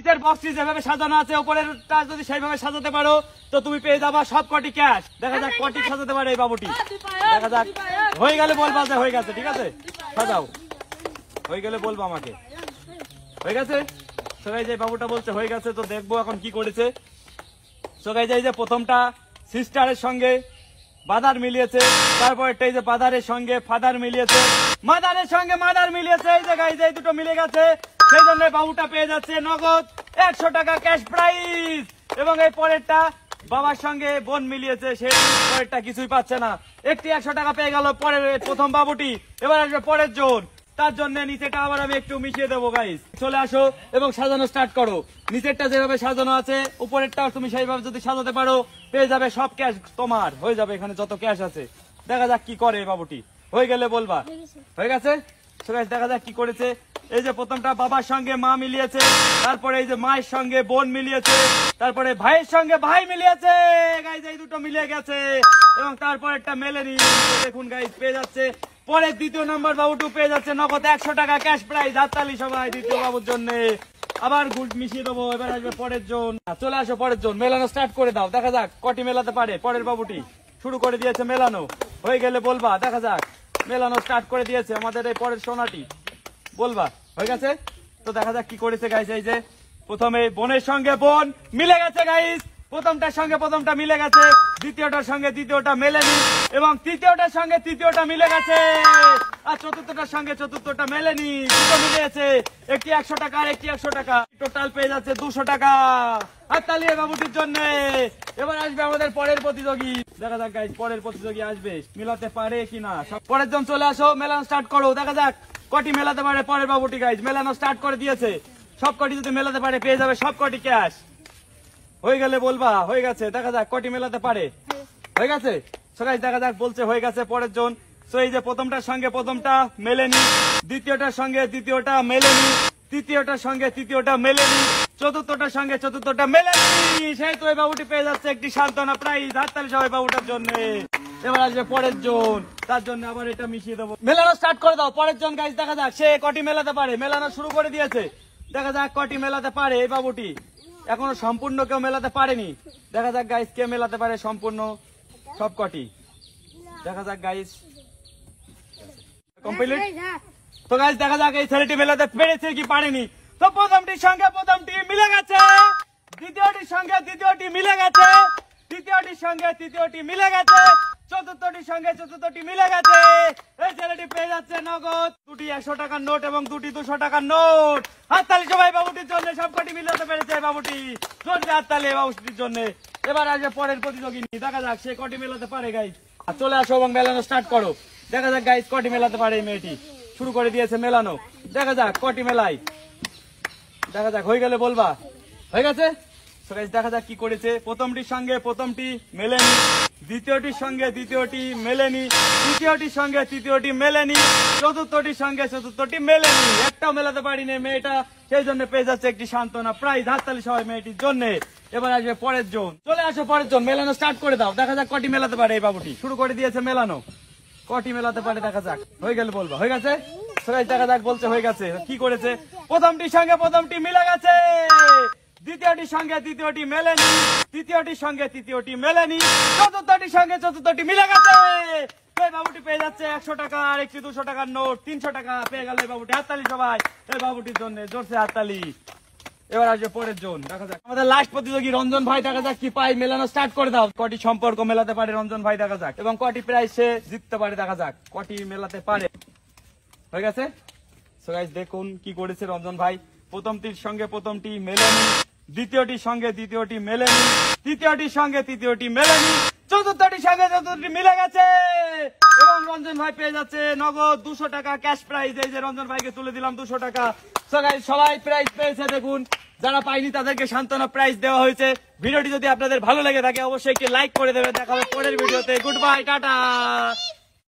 নিচের বক্সটি যেভাবে সাজানো আছে উপরেরটা যদি সেইভাবে সাজাতে পারো তো তুমি পেয়ে যাবা সব কটি ক্যাশ। দেখা যাক কটি সাজাতে পারে এই বাবুটি। দেখা যাক হয়ে গেলে বলবা যে হয়ে গেছে। ঠিক আছে, সাজাও। হয়ে গেলে বলবো আমাকে হয়ে গেছে। সবাই যে বাবুটা বলছে হয়ে গেছে, তো দেখবো এখন কি করেছে। সবাই যাই যে প্রথমটা সিস্টারের সঙ্গে বাদার মিলিয়েছে, তারপরটা এই যে বাদারের সঙ্গে ফাদার মিলিয়েছে, মাদারের সঙ্গে মাদার মিলিয়েছে। এই যে গাইজ এই দুটো মিলে গেছে, সেই জন্য বাবুটা পেয়ে যাচ্ছে নগদ 100 টাকা ক্যাশ প্রাইজ। এবং এই পরেরটা বাবার সঙ্গে বোন মিলিয়েছে, সেই পরেরটা কিছুই পাচ্ছে না, একটি 100 টাকা পেয়ে গেল পরের প্রথম বাবুটি। এবার আসবে পরের জন, তার জন্য নিচেটা আবার আমি একটু মিশিয়ে দেবো। গাইজ চলে আসো এবং সাজানো স্টার্ট করো। নিচেরটা যেভাবে সাজানো আছে উপরেরটাও তুমি সেইভাবে যদি সাজাতে পারো পেয়ে যাবে সব ক্যাশ তোমার, হয়ে যাবে এখানে যত ক্যাশ আছে। দেখা যাক কি করে বাবুটি, হয়ে গেলে বলবা হয়ে গেছে। দেখা যাক কি করেছে। এই যে প্রথমটা বাবার সঙ্গে মা মিলিয়েছে, তারপরে এই যে মায়ের সঙ্গে বোন মিলিয়েছে, তারপরে ভাইয়ের সঙ্গে ভাই মিলিয়েছে। গাইজ এই দুটো মিলিয়ে গেছে এবং তারপর একটা মেলেনি। দেখুন গাইজ পেয়ে যাচ্ছে পরের দ্বিতীয় নাম্বার বাবুটু পেয়ে যাচ্ছে নগদ 100 টাকা ক্যাশ প্রাইজ। হাততালি সবাই দ্বিতীয় বাবুর জন্য। আবার গুড মিশিয়ে দেবো। এবার আসবে পরের জন, চলে আসো পরের জন, মেলানো স্টার্ট করে দাও। দেখা যাক কটি মেলাতে পারে পরের বাবুটি। শুরু করে দিয়েছে মেলানো, হয়ে গেলে বলবা। দেখা যাক মেলানো স্টার্ট করে দিয়েছে আমাদের এই পরের সোনাটি, বলবা হয়ে গেছে। তো দেখা যাক কি করেছে গাইস। এই যে প্রথমে বোনের সঙ্গে বোন মিলে গেছে গাইস, প্রথমটার সঙ্গে প্রথমটা মিলে গেছে, দ্বিতীয়টার সঙ্গে দ্বিতীয়টা মেলেনি এবং তৃতীয়টার সঙ্গে তৃতীয়টা মিলে গেছে, আর চতুর্থটার সঙ্গে চতুর্থটা মেলেনি। দুটো মিলে গেছে, একটি 100 টাকা আর একটি 100 টাকা, টোটাল পেয়ে যাচ্ছে 200 টাকা। আর তালিয়ে বাবুটির জন্য। এবার আসবে আমাদের পরের প্রতিযোগী। দেখা যাক গাইস পরের প্রতিযোগী আসবে, মিলাতে পারে কিনা। সব পরের জন চলে আসো, মেলানো স্টার্ট করো। দেখা যাক কটি মেলাতে পারে পরের বাবুটি। গাইস মেলানো স্টার্ট করে দিয়েছে, সব কটি যদি মেলাতে পারে পেয়ে যাবে সব কটি ক্যাশ। হয়ে গেলে বলবা হয়ে গেছে। দেখা যাক কটি মেলাতে পারে, হয়ে গেছে। দেখা যাক বলছে হয়ে গেছে পরের জন। এই যে প্রথমটার সঙ্গে প্রথমটা মেলেনি, দ্বিতীয়টার সঙ্গে দ্বিতীয়টা মেলেনি, তৃতীয়টার সঙ্গে তৃতীয়টা মেলেনি, চতুর্থটার সঙ্গে চতুর্থটা মেলেনি। সেই তো এই বাবুটি পেয়ে যাচ্ছে একটি সান্ত্বনা প্রাইজ। হাততালি সবাই বাবুটার জন্য। এবার আসবে পরের জন, তার জন্য আবার এটা মিশিয়ে দেবো। মেলানো স্টার্ট করে দাও পরের জন। গাইজ দেখা যাক সে কটি মেলাতে পারে। মেলানো শুরু করে দিয়েছে, দেখা যাক কটি মেলাতে পারে এই বাবুটি। এখনো সম্পূর্ণ কেউ মেলাতে পারেনি। দেখা যাক গাইজ কে মেলাতে পারে সম্পূর্ণ সব কটি। দেখা যাক গাইজ কমপ্লিট। তো গাইজ দেখা যাক এই ছেলেটি মেলাতে পেরেছে কি পারেনি। তো প্রথমটির সঙ্গে প্রথমটি মিলে গেছে, দ্বিতীয়টির সঙ্গে দ্বিতীয়টি মিলে গেছে, তৃতীয়টির সঙ্গে তৃতীয়টি মিলে গেছে, চতুর্থটির সঙ্গে চতুর্থটি মিলে গেছে। এই ছেলেটি পেয়ে যাচ্ছে নগদ দুটি 100 টাকার নোট এবং দুটি 200 টাকার নোট। হাততালি সবাই বাবুটির জন্য, সবকটি মিলাতে পেরেছে বাবুটি। জোরে হাততালি বাবুটির জন্য। এবার আসবে পরের প্রতিযোগী, দেখা যাক সে কটি মেলাতে পারে। গাইজ চলে আসো এবং মেলানো স্টার্ট করো। দেখা যাক গাইজ কটি মেলাতে পারে এই মেয়েটি। শুরু করে দিয়েছে মেলানো, দেখা যাক কটি মেলাই। দেখা যাক হয়ে গেলে বলবা হয়ে গেছে। দেখা যাক কি করেছে। প্রথমটির সঙ্গে প্রথমটি মেলেনি, দ্বিতীয়টির সঙ্গে দ্বিতীয়টি মেলেনি, তৃতীয়টির সঙ্গে তৃতীয়টি মেলেনি, চতুর্থটির সঙ্গে চতুর্থটি মেলেনি। একটাও মেলাতে পারিনি মেয়েটা, সেই জন্য পেয়ে যাচ্ছে একটি সান্ত্বনা প্রাইজ। হাততালি সবাই মেয়েটির জন্য। এবার আসবে পরের জন, চলে আসো পরের জন, মেলানো স্টার্ট করে দাও। দেখা যাক কটি মেলাতে পারে এই বাবুটি। শুরু করে দিয়েছে মেলানো, কটি মেলাতে পারে দেখা যাক। হয়ে গেলে বলবা হয়ে গেছে। দেখা যাক বলছে হয়ে গেছে। কি করেছে, প্রথমটির সঙ্গে প্রথমটি মিলে গেছে, দ্বিতীয়টির সঙ্গে দ্বিতীয়টি মেলেনি, তৃতীয়টির সঙ্গে তৃতীয়টি মেলেনি, চতুর্থটির সঙ্গে চতুর্থটি মিলে গেছে। এই বাবুটি পেয়ে যাচ্ছে 100 টাকা আর একটি 200 টাকার নোট, 300 টাকা পেয়ে গেল এই বাবুটি। হাততালি সবাই এই বাবুটির জন্য, জোরসে হাততালি। এবার আসবে পরের জন, দেখা যাক আমাদের লাস্ট প্রতিযোগী রঞ্জন ভাই। দেখা যাক কি পাই, মেলানো স্টার্ট করে দাও। কটি সম্পর্ক মেলাতে পারে রঞ্জন ভাই, দেখা যাক, এবং কটি প্রাইজ সে জিততে পারে। দেখা যাক কটি মেলাতে পারে। হয়ে গেছে। সো গাইস দেখুন কি করেছে রঞ্জন ভাই। প্রথমটির সঙ্গে প্রথমটি মেলেনি, দ্বিতীয়টির সঙ্গে দ্বিতীয়টি মেলেনি, তৃতীয়টির সঙ্গে তৃতীয়টি মেলেনি, চতুর্থটির সঙ্গে চতুর্থটি মিলে গেছে এবং রঞ্জন ভাই পেয়ে যাচ্ছে নগদ 200 টাকা ক্যাশ প্রাইজ। এই যে রঞ্জন ভাইকে তুলে দিলাম 200 টাকা। সো গাইস সবাই প্রাইজ পেয়েছে দেখুন, যারা পাইনি তাদেরকে সান্ত্বনা প্রাইজ দেওয়া হয়েছে। ভিডিওটি যদি আপনাদের ভালো লেগে থাকে অবশ্যই একটি লাইক করে দেবেন। দেখা হবে পরের ভিডিওতে। Good bye, tata.